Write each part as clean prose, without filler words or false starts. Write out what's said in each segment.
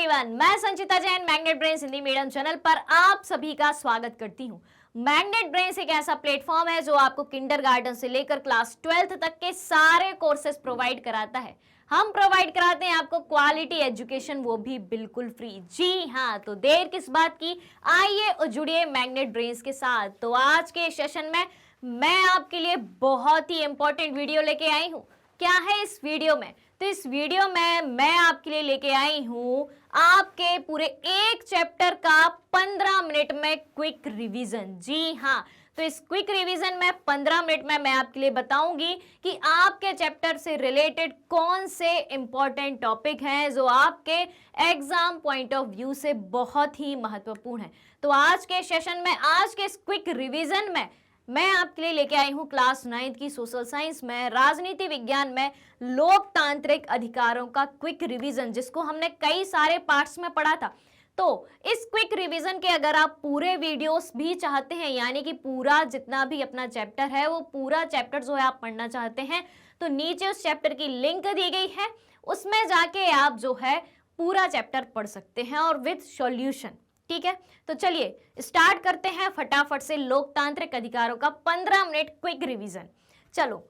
Everyone, मैं Sanchita Jain Magnet Brains Hindi medium channel पर आप सभी का स्वागत करती हूं। मैग्नेट ब्रेन्स एक ऐसा प्लेटफॉर्म है जो आपको किंडरगार्टन से लेकर क्लास 12th तक के सारे कोर्सेज प्रोवाइड कराता है। हम प्रोवाइड कराते हैं आपको क्वालिटी एजुकेशन, वो भी बिल्कुल फ्री। जी हाँ, तो देर किस बात की, आइए और जुड़िए मैग्नेट ब्रेन्स के साथ। तो आज के सेशन में मैं आपके लिए बहुत ही इंपॉर्टेंट वीडियो लेके आई हूँ। क्या है इस वीडियो में? तो इस वीडियो में मैं आपके लिए लेके आई हूं आपके पूरे एक चैप्टर का 15 मिनट में क्विक रिवीजन। जी हाँ, तो इस क्विक रिवीजन में 15 मिनट में मैं आपके लिए बताऊंगी कि आपके चैप्टर से रिलेटेड कौन से इंपॉर्टेंट टॉपिक हैं जो आपके एग्जाम पॉइंट ऑफ व्यू से बहुत ही महत्वपूर्ण है। तो आज के सेशन में, आज के इस क्विक रिवीजन में मैं आपके लिए लेके आई हूं क्लास 9th की सोशल साइंस में राजनीति विज्ञान में लोकतांत्रिक अधिकारों का क्विक रिवीजन, जिसको हमने कई सारे पार्ट्स में पढ़ा था। तो इस क्विक रिवीजन के अगर आप पूरे वीडियोस भी चाहते हैं, यानी कि पूरा जितना भी अपना चैप्टर है वो पूरा चैप्टर जो है आप पढ़ना चाहते हैं, तो नीचे उस चैप्टर की लिंक दी गई है, उसमें जाके आप जो है पूरा चैप्टर पढ़ सकते हैं और विद सॉल्यूशन। ठीक है, तो चलिए स्टार्ट करते हैं फटाफट से लोकतांत्रिक अधिकारों का 15 मिनट क्विक रिवीजन। चलो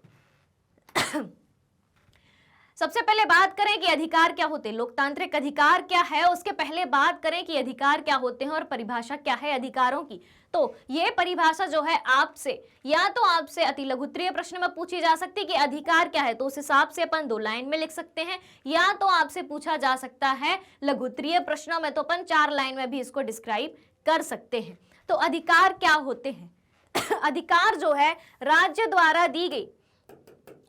सबसे पहले बात करें कि अधिकार क्या होते हैं, लोकतांत्रिक अधिकार क्या है। उसके पहले बात करें कि अधिकार क्या होते हैं और परिभाषा क्या है अधिकारों की। तो ये परिभाषा जो है आपसे या तो आपसे अति लघुत्तरीय प्रश्न में पूछी जा सकती है कि अधिकार क्या है, तो उस हिसाब से अपन 2 लाइन में लिख सकते हैं, या तो आपसे पूछा जा सकता है लघुत्तरीय प्रश्नों में तो अपन 4 लाइन में भी इसको डिस्क्राइब कर सकते हैं। तो अधिकार क्या होते हैं? अधिकार जो है राज्य द्वारा दी गई,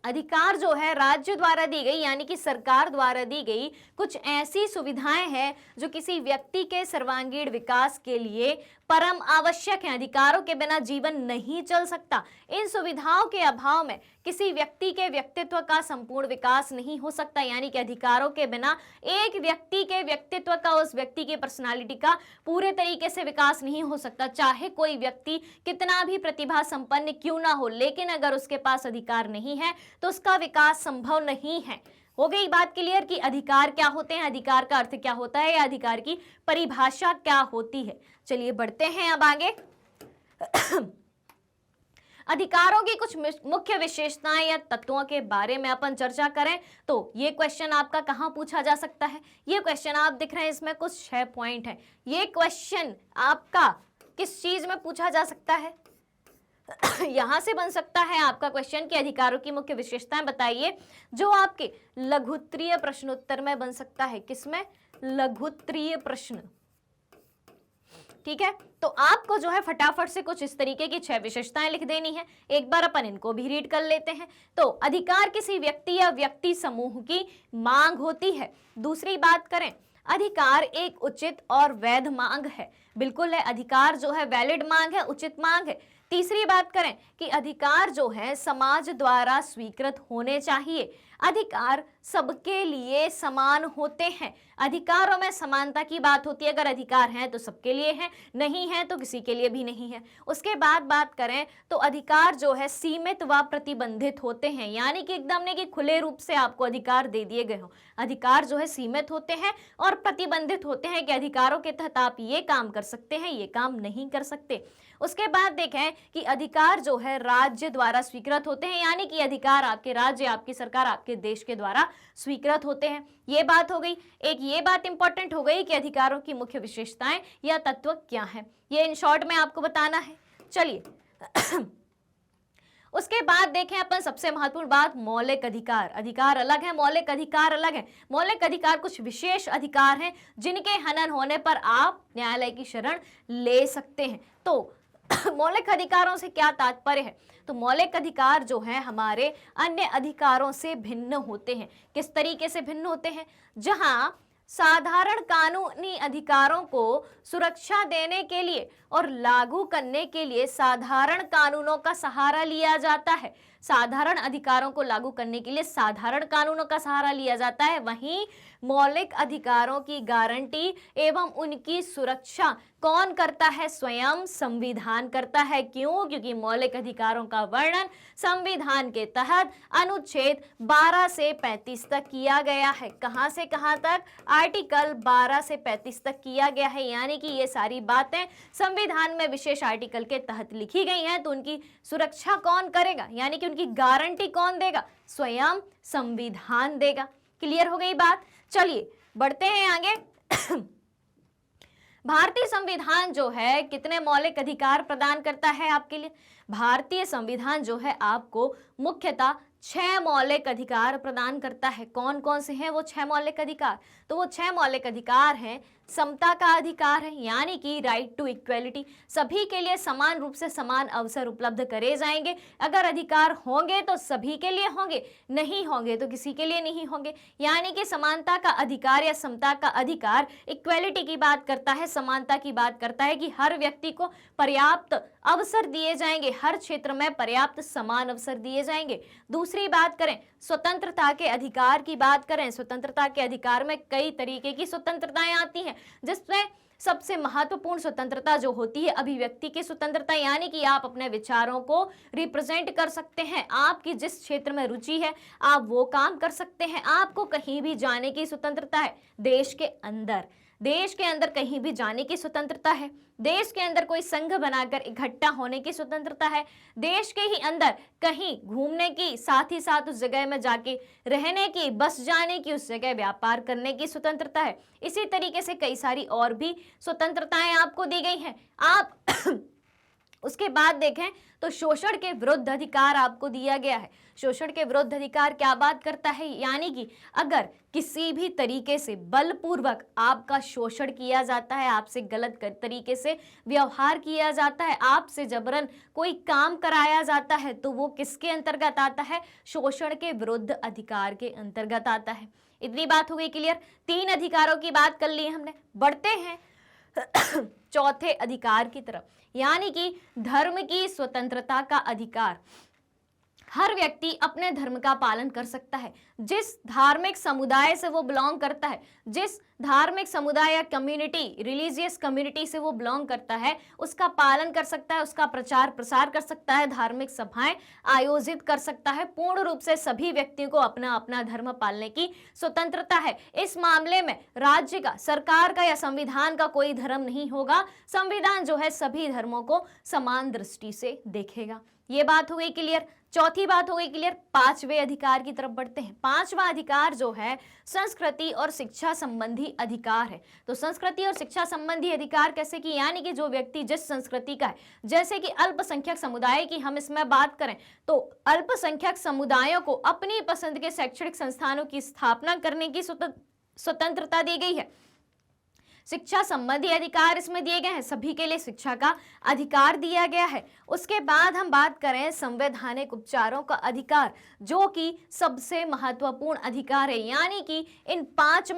अधिकार जो है राज्य द्वारा दी गई यानी कि सरकार द्वारा दी गई कुछ ऐसी सुविधाएं हैं जो किसी व्यक्ति के सर्वांगीण विकास के लिए परम आवश्यक है। अधिकारों के बिना जीवन नहीं चल सकता। इन सुविधाओं के अभाव में किसी व्यक्ति के व्यक्तित्व का संपूर्ण विकास नहीं हो सकता, यानी कि अधिकारों के बिना एक व्यक्ति के व्यक्तित्व का, उस व्यक्ति की पर्सनालिटी का पूरे तरीके से विकास नहीं हो सकता। चाहे कोई व्यक्ति कितना भी प्रतिभा संपन्न क्यों ना हो, लेकिन अगर उसके पास अधिकार नहीं है तो उसका विकास संभव नहीं है। हो गई बात क्लियर कि अधिकार क्या होते हैं, अधिकार का अर्थ क्या होता है, या अधिकार की परिभाषा क्या होती है। चलिए बढ़ते हैं अब आगे। अधिकारों की कुछ मुख्य विशेषताएं या तत्वों के बारे में अपन चर्चा करें तो ये क्वेश्चन आपका कहां पूछा जा सकता है? ये क्वेश्चन आप दिख रहे हैं, इसमें कुछ 6 पॉइंट है। ये क्वेश्चन आपका किस चीज में पूछा जा सकता है? यहां से बन सकता है आपका क्वेश्चन कि अधिकारों की मुख्य विशेषताएं बताइए, जो आपके लघुत्तरीय प्रश्नोत्तर में बन सकता है। किसमें? लघुत्तरीय प्रश्न। ठीक है, तो आपको जो है फटाफट से कुछ इस तरीके की 6 विशेषताएं लिख देनी है। एक बार अपन इनको भी रीड कर लेते हैं। तो अधिकार किसी व्यक्ति या व्यक्ति समूह की मांग होती है। दूसरी बात करें, अधिकार एक उचित और वैध मांग है। बिल्कुल है, अधिकार जो है वैलिड मांग है, उचित मांग है। तीसरी बात करें कि अधिकार जो है समाज द्वारा स्वीकृत होने चाहिए। अधिकार सबके लिए समान होते हैं। अधिकारों में समानता की बात होती है। अगर अधिकार हैं तो सबके लिए हैं, नहीं है तो किसी के लिए भी नहीं है। उसके बाद बात करें तो अधिकार जो है सीमित व प्रतिबंधित होते हैं, यानी कि एकदम नहीं कि खुले रूप से आपको अधिकार दे दिए गए हों। अधिकार जो है सीमित होते हैं और प्रतिबंधित होते हैं कि अधिकारों के तहत आप ये काम कर सकते हैं, ये काम नहीं कर सकते। उसके बाद देखें कि अधिकार जो है राज्य द्वारा स्वीकृत होते हैं, यानी कि अधिकार आपके राज्य, आपकी सरकार, आपके देश के द्वारा स्वीकृत होते हैं। ये बात हो गई। एक ये बात इंपॉर्टेंट हो गई कि अधिकारों की मुख्य विशेषताएं या तत्व क्या है, ये इन शॉर्ट में आपको बताना है। चलिए उसके बाद देखें अपन सबसे महत्वपूर्ण बात, मौलिक अधिकार। अधिकार अलग है, मौलिक अधिकार अलग है। मौलिक अधिकार कुछ विशेष अधिकार हैं जिनके हनन होने पर आप न्यायालय की शरण ले सकते हैं। तो मौलिक अधिकारों से क्या तात्पर्य है? तो मौलिक अधिकार जो है हमारे अन्य अधिकारों से भिन्न होते हैं। किस तरीके से भिन्न होते हैं? जहां साधारण कानूनी अधिकारों को सुरक्षा देने के लिए और लागू करने के लिए साधारण कानूनों का सहारा लिया जाता है, साधारण अधिकारों को लागू करने के लिए साधारण कानूनों का सहारा लिया जाता है, वहीं मौलिक अधिकारों की गारंटी एवं उनकी सुरक्षा कौन करता है? स्वयं संविधान करता है। क्यों? क्योंकि मौलिक अधिकारों का वर्णन संविधान के तहत अनुच्छेद 12 से 35 तक किया गया है। कहां से कहां तक? आर्टिकल 12 से 35 तक किया गया है, यानी कि ये सारी बातें संविधान में विशेष आर्टिकल के तहत लिखी गई हैं। तो उनकी सुरक्षा कौन करेगा, यानी कि उनकी गारंटी कौन देगा? स्वयं संविधान देगा। क्लियर हो गई बात? चलिए बढ़ते हैं आगे। भारतीय संविधान जो है कितने मौलिक अधिकार प्रदान करता है आपके लिए? भारतीय संविधान जो है आपको मुख्यतः 6 मौलिक अधिकार प्रदान करता है। कौन कौन से हैं वो 6 मौलिक अधिकार? तो वो 6 मौलिक अधिकार हैं। समता का अधिकार है, यानी कि राइट टू इक्वलिटी, सभी के लिए समान रूप से समान अवसर उपलब्ध करे जाएंगे। अगर अधिकार होंगे तो सभी के लिए होंगे, नहीं होंगे तो किसी के लिए नहीं होंगे। यानी कि समानता का अधिकार या समता का अधिकार इक्वलिटी की बात करता है, समानता की बात करता है कि हर व्यक्ति को पर्याप्त अवसर दिए जाएंगे, हर क्षेत्र में पर्याप्त समान अवसर दिए जाएंगे। दूसरी बात करें स्वतंत्रता के अधिकार की बात करें, स्वतंत्रता के अधिकार में कई तरीके की स्वतंत्रताएं आती हैं, जिसमें सबसे महत्वपूर्ण स्वतंत्रता जो होती है अभिव्यक्ति की स्वतंत्रता, यानी कि आप अपने विचारों को रिप्रेजेंट कर सकते हैं, आपकी जिस क्षेत्र में रुचि है आप वो काम कर सकते हैं। आपको कहीं भी जाने की स्वतंत्रता है, देश के अंदर कहीं भी जाने की स्वतंत्रता है, देश के अंदर कोई संघ बनाकर इकट्ठा होने की स्वतंत्रता है, देश के ही अंदर कहीं घूमने की, साथ ही साथ उस जगह में जाके रहने की, बस जाने की, उस जगह व्यापार करने की स्वतंत्रता है। इसी तरीके से कई सारी और भी स्वतंत्रताएं आपको दी गई हैं। आप उसके बाद देखें तो शोषण के विरुद्ध अधिकार आपको दिया गया है। शोषण के विरुद्ध अधिकार क्या बात करता है? यानी कि अगर किसी भी तरीके से बलपूर्वक आपका शोषण किया जाता है, आपसे गलत तरीके से व्यवहार किया जाता है, आपसे जबरन कोई काम कराया जाता है, तो वो किसके अंतर्गत आता है? शोषण के विरुद्ध अधिकार के अंतर्गत आता है। इतनी बात हो गई क्लियर। 3 अधिकारों की बात कर ली हमने। बढ़ते हैं चौथे अधिकार की तरफ, यानी कि धर्म की स्वतंत्रता का अधिकार। हर व्यक्ति अपने धर्म का पालन कर सकता है। जिस धार्मिक समुदाय से वो बिलोंग करता है, जिस धार्मिक समुदाय या कम्युनिटी, रिलीजियस कम्युनिटी से वो बिलोंग करता है, उसका पालन कर सकता है, उसका प्रचार प्रसार कर सकता है, धार्मिक सभाएं आयोजित कर सकता है। पूर्ण रूप से सभी व्यक्तियों को अपना अपना धर्म पालने की स्वतंत्रता है। इस मामले में राज्य का, सरकार का या संविधान का कोई धर्म नहीं होगा। संविधान जो है सभी धर्मों को समान दृष्टि से देखेगा। ये बात हो गई क्लियर। चौथी बात हो गई क्लियर। 5वें अधिकार की तरफ बढ़ते हैं। 5वां अधिकार जो है संस्कृति और शिक्षा संबंधी अधिकार है। तो संस्कृति और शिक्षा संबंधी अधिकार कैसे कि, यानी कि जो व्यक्ति जिस संस्कृति का है, जैसे कि अल्पसंख्यक समुदाय की हम इसमें बात करें तो अल्पसंख्यक समुदायों को अपनी पसंद के शैक्षणिक संस्थानों की स्थापना करने की स्वतंत्रता दी गई है। शिक्षा संबंधी अधिकार इसमें दिए गए हैं, सभी के लिए शिक्षा का अधिकार दिया गया है। उसके बाद हम बात करें संवैधानिक उपचारों का अधिकार, जो कि सबसे महत्वपूर्ण अधिकार है। यानी कि इन पांच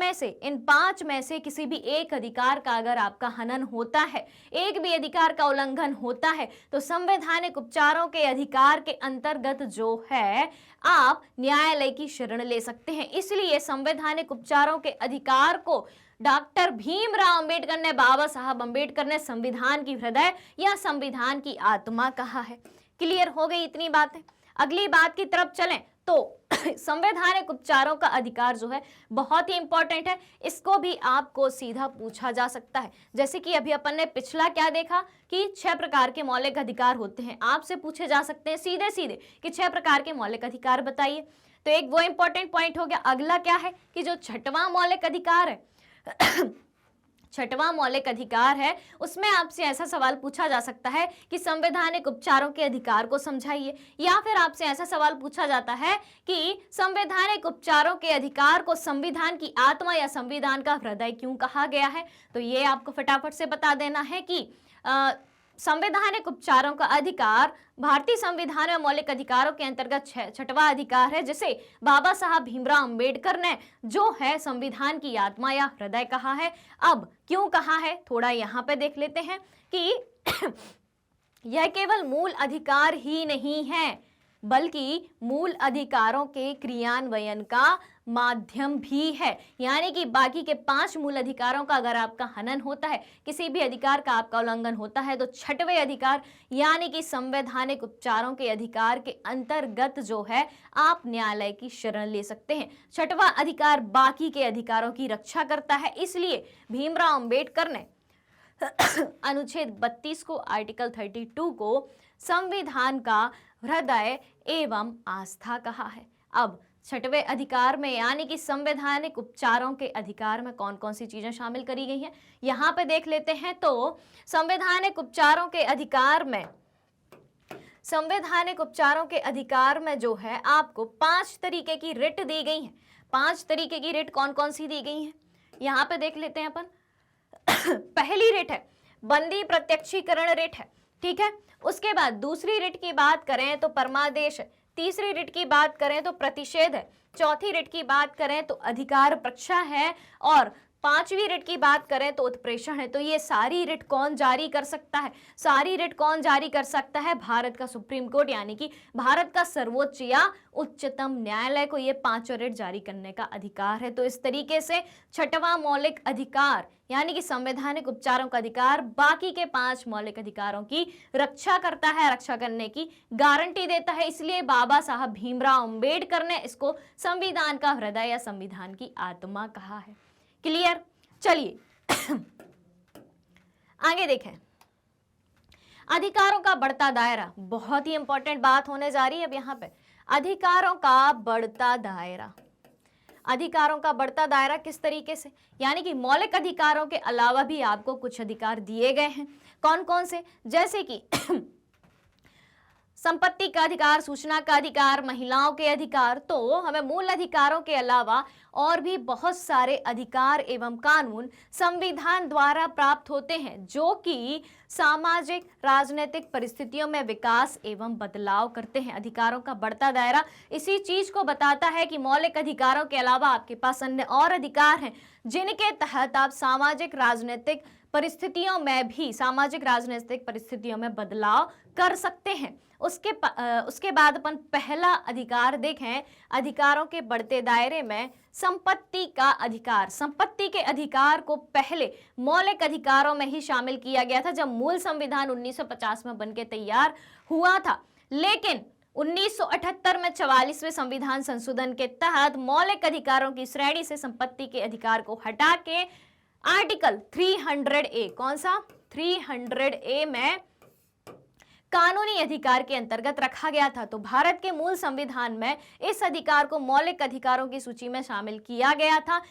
में से किसी भी एक अधिकार का अगर आपका हनन होता है, एक भी अधिकार का उल्लंघन होता है, तो संवैधानिक उपचारों के अधिकार के अंतर्गत जो है आप न्यायालय की शरण ले सकते हैं। इसलिए संवैधानिक उपचारों के अधिकार को डॉक्टर भीमराव अंबेडकर ने, बाबा साहब अंबेडकर ने संविधान की हृदय या संविधान की आत्मा कहा है। क्लियर हो गई इतनी बातें। अगली बात की तरफ चलें तो संवैधानिक उपचारों का अधिकार जो है बहुत ही इंपॉर्टेंट है। इसको भी आपको सीधा पूछा जा सकता है। जैसे कि अभी अपन ने पिछला क्या देखा कि 6 प्रकार के मौलिक अधिकार होते हैं, आपसे पूछे जा सकते हैं सीधे सीधे कि 6 प्रकार के मौलिक अधिकार बताइए। तो एक वो इंपॉर्टेंट पॉइंट हो गया। अगला क्या है कि जो 6वां मौलिक अधिकार है 6वां मौलिक अधिकार है, उसमें आपसे ऐसा सवाल पूछा जा सकता है कि संवैधानिक उपचारों के अधिकार को समझाइए, या फिर आपसे ऐसा सवाल पूछा जाता है कि संवैधानिक उपचारों के अधिकार को संविधान की आत्मा या संविधान का हृदय क्यों कहा गया है। तो ये आपको फटाफट से बता देना है कि संवैधानिक उपचारों का अधिकार भारतीय संविधान में मौलिक अधिकारों के अंतर्गत 6वां अधिकार है, जिसे बाबा साहब भीमराव अंबेडकर ने जो है संविधान की आत्मा या हृदय कहा है। अब क्यों कहा है थोड़ा यहाँ पे देख लेते हैं कि यह केवल मूल अधिकार ही नहीं है, बल्कि मूल अधिकारों के क्रियान्वयन का माध्यम भी है। यानी कि बाकी के 5 मूल अधिकारों का अगर आपका हनन होता है, किसी भी अधिकार का आपका उल्लंघन होता है, तो 6वें अधिकार यानी कि संवैधानिक उपचारों के अधिकार के अंतर्गत जो है आप न्यायालय की शरण ले सकते हैं। 6वां अधिकार बाकी के अधिकारों की रक्षा करता है, इसलिए भीमराव अंबेडकर ने अनुच्छेद 32 को, आर्टिकल 32 को संविधान का हृदय एवं आस्था कहा है। अब 6वें अधिकार में यानी कि संवैधानिक उपचारों के अधिकार में कौन कौन सी चीजें शामिल करी गई हैं, यहां पे देख लेते हैं। तो संवैधानिक उपचारों के अधिकार में जो है आपको 5 तरीके की रिट दी गई है। 5 तरीके की रिट कौन कौन सी दी गई है, यहां पे देख लेते हैं अपन। पहली रिट है बंदी प्रत्यक्षीकरण रिट है, ठीक है। उसके बाद दूसरी रिट की बात करें तो परमादेश है। तीसरी रिट की बात करें तो प्रतिषेध है। चौथी रिट की बात करें तो अधिकार परीक्षा है। और 5वीं रिट की बात करें तो उत्प्रेषण है। तो ये सारी रिट कौन जारी कर सकता है? सारी रिट कौन जारी कर सकता है? भारत का सुप्रीम कोर्ट, यानी कि भारत का सर्वोच्च या उच्चतम न्यायालय को ये 5 रिट जारी करने का अधिकार है। तो इस तरीके से 6वां मौलिक अधिकार यानी कि संवैधानिक उपचारों का अधिकार बाकी के 5 मौलिक अधिकारों की रक्षा करता है, रक्षा करने की गारंटी देता है। इसलिए बाबा साहब भीमराव अंबेडकर ने इसको संविधान का हृदय या संविधान की आत्मा कहा है। क्लियर? चलिए आगे देखें। अधिकारों का बढ़ता दायरा, बहुत ही इंपॉर्टेंट बात होने जा रही है अब यहां पे। अधिकारों का बढ़ता दायरा, अधिकारों का बढ़ता दायरा किस तरीके से, यानी कि मौलिक अधिकारों के अलावा भी आपको कुछ अधिकार दिए गए हैं। कौन कौन से? जैसे कि संपत्ति का अधिकार, सूचना का अधिकार, महिलाओं के अधिकार। तो हमें मूल अधिकारों के अलावा और भी बहुत सारे अधिकार एवं कानून संविधान द्वारा प्राप्त होते हैं, जो कि सामाजिक राजनीतिक परिस्थितियों में विकास एवं बदलाव करते हैं। अधिकारों का बढ़ता दायरा इसी चीज को बताता है कि मौलिक अधिकारों के अलावा आपके पास अन्य और अधिकार हैं, जिनके तहत आप सामाजिक राजनीतिक परिस्थितियों में बदलाव कर सकते हैं। उसके बाद अपन पहला अधिकार देखें। अधिकारों के बढ़ते दायरे में संपत्ति का अधिकार। संपत्ति के अधिकार को पहले मौलिक अधिकारों में ही शामिल किया गया था, जब मूल संविधान 1950 में बनके तैयार हुआ था। लेकिन 1978 में 44वें संविधान संशोधन के तहत मौलिक अधिकारों की श्रेणी से संपत्ति के अधिकार को हटा के आर्टिकल 300A, कौन सा? 300A में कानूनी अधिकार के अंतर्गत रखा गया था। तो भारत के मूल संविधान में इस अधिकार को मौलिक अधिकारों की सूची में शामिल किया गया था,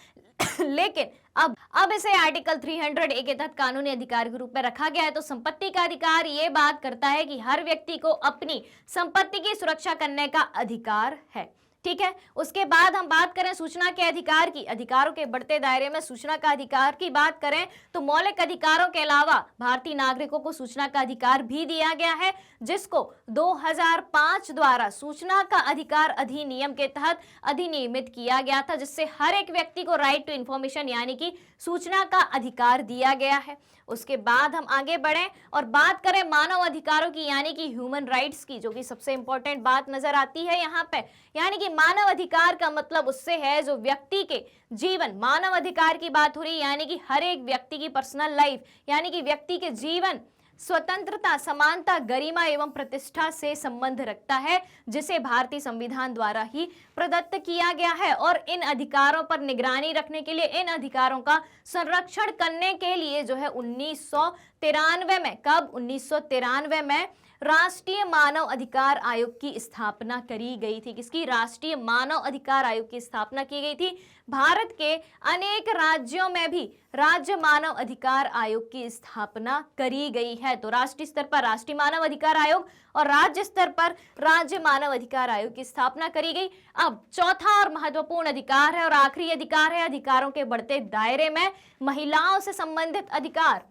लेकिन अब इसे आर्टिकल 300A के तहत कानूनी अधिकार के रूप में रखा गया है। तो संपत्ति का अधिकार ये बात करता है कि हर व्यक्ति को अपनी संपत्ति की सुरक्षा करने का अधिकार है, ठीक है। उसके बाद हम बात करें सूचना के अधिकार की। अधिकारों के बढ़ते दायरे में सूचना का अधिकार की बात करें तो मौलिक अधिकारों के अलावा भारतीय नागरिकों को सूचना का अधिकार भी दिया गया है, जिसको 2005 द्वारा सूचना का अधिकार अधिनियम के तहत अधिनियमित किया गया था, जिससे हर एक व्यक्ति को राइट टू इंफॉर्मेशन यानी कि सूचना का अधिकार दिया गया है। उसके बाद हम आगे बढ़ें और बात करें मानव अधिकारों की, यानी कि ह्यूमन राइट्स की, जो कि सबसे इंपॉर्टेंट बात नजर आती है यहाँ पे। यानी कि मानव अधिकार का मतलब उससे है जो व्यक्ति के जीवन, मानव अधिकार की बात हो रही है, यानी कि हर एक व्यक्ति की पर्सनल लाइफ, यानी कि व्यक्ति के जीवन स्वतंत्रता, समानता, गरिमा एवं प्रतिष्ठा से संबंध रखता है, जिसे भारतीय संविधान द्वारा ही प्रदत्त किया गया है। और इन अधिकारों पर निगरानी रखने के लिए, इन अधिकारों का संरक्षण करने के लिए जो है 1993 में, कब? 1993 में राष्ट्रीय मानव अधिकार आयोग की स्थापना करी गई थी। किसकी? राष्ट्रीय मानव अधिकार आयोग की स्थापना की गई थी। भारत के अनेक राज्यों में भी राज्य मानव अधिकार आयोग की स्थापना करी गई है। तो राष्ट्रीय स्तर पर राष्ट्रीय मानव अधिकार आयोग और राज्य स्तर पर राज्य मानव अधिकार आयोग की स्थापना करी गई। अब चौथा और महत्वपूर्ण अधिकार है और आखिरी अधिकार है अधिकारों के बढ़ते दायरे में महिलाओं से संबंधित अधिकार।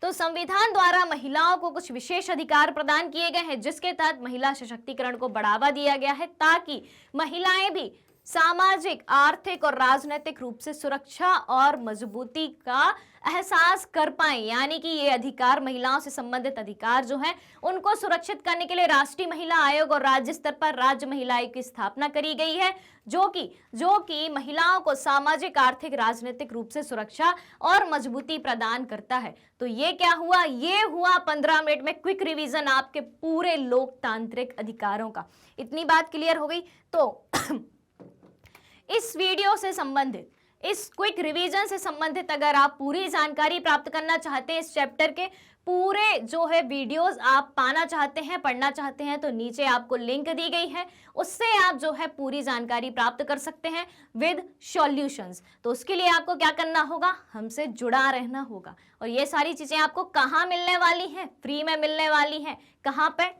तो संविधान द्वारा महिलाओं को कुछ विशेष अधिकार प्रदान किए गए हैं, जिसके तहत महिला सशक्तिकरण को बढ़ावा दिया गया है, ताकि महिलाएं भी सामाजिक, आर्थिक और राजनीतिक रूप से सुरक्षा और मजबूती का एहसास कर पाए, यानी कि ये अधिकार, महिलाओं से संबंधित अधिकार जो है उनको सुरक्षित करने के लिए राष्ट्रीय महिला आयोग और राज्य स्तर पर राज्य महिला आयोग की स्थापना करी गई है, जो कि महिलाओं को सामाजिक, आर्थिक, राजनीतिक रूप से सुरक्षा और मजबूती प्रदान करता है। तो ये क्या हुआ? ये हुआ 15 मिनट में क्विक रिवीजन आपके पूरे लोकतांत्रिक अधिकारों का। इतनी बात क्लियर हो गई। तो इस वीडियो से संबंधित, इस क्विक रिवीजन से संबंधित अगर आप पूरी जानकारी प्राप्त करना चाहते हैं, इस चैप्टर के पूरे जो है वीडियोस आप पाना चाहते हैं, पढ़ना चाहते हैं, तो नीचे आपको लिंक दी गई है, उससे आप जो है पूरी जानकारी प्राप्त कर सकते हैं विद सॉल्यूशंस। तो उसके लिए आपको क्या करना होगा? हमसे जुड़ा रहना होगा। और ये सारी चीजें आपको कहाँ मिलने वाली हैं? फ्री में मिलने वाली हैं। कहाँ पे?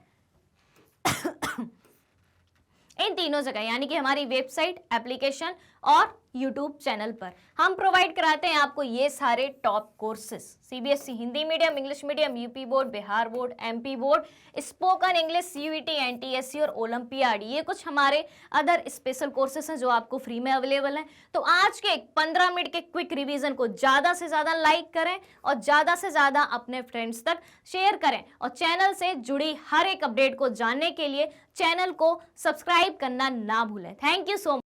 इन तीनों जगह, यानी कि हमारी वेबसाइट, एप्लीकेशन और यूट्यूब चैनल पर हम प्रोवाइड कराते हैं आपको ये सारे top courses. CBSE Hindi medium, English medium, UP board, Bihar board, MP board, spoken English, CUET, NTSC और ओलंपियाड, ये कुछ हमारे अदर स्पेशल कोर्सेस हैं जो आपको फ्री में अवेलेबल हैं। तो आज के 15 मिनट के क्विक रिवीजन को ज़्यादा से ज़्यादा लाइक करें और ज़्यादा से ज़्यादा अपने फ्रेंड्स तक शेयर करें, और चैनल से जुड़ी हर एक अपडेट को जानने के लिए चैनल को सब्सक्राइब करना ना भूलें। Thank you so much.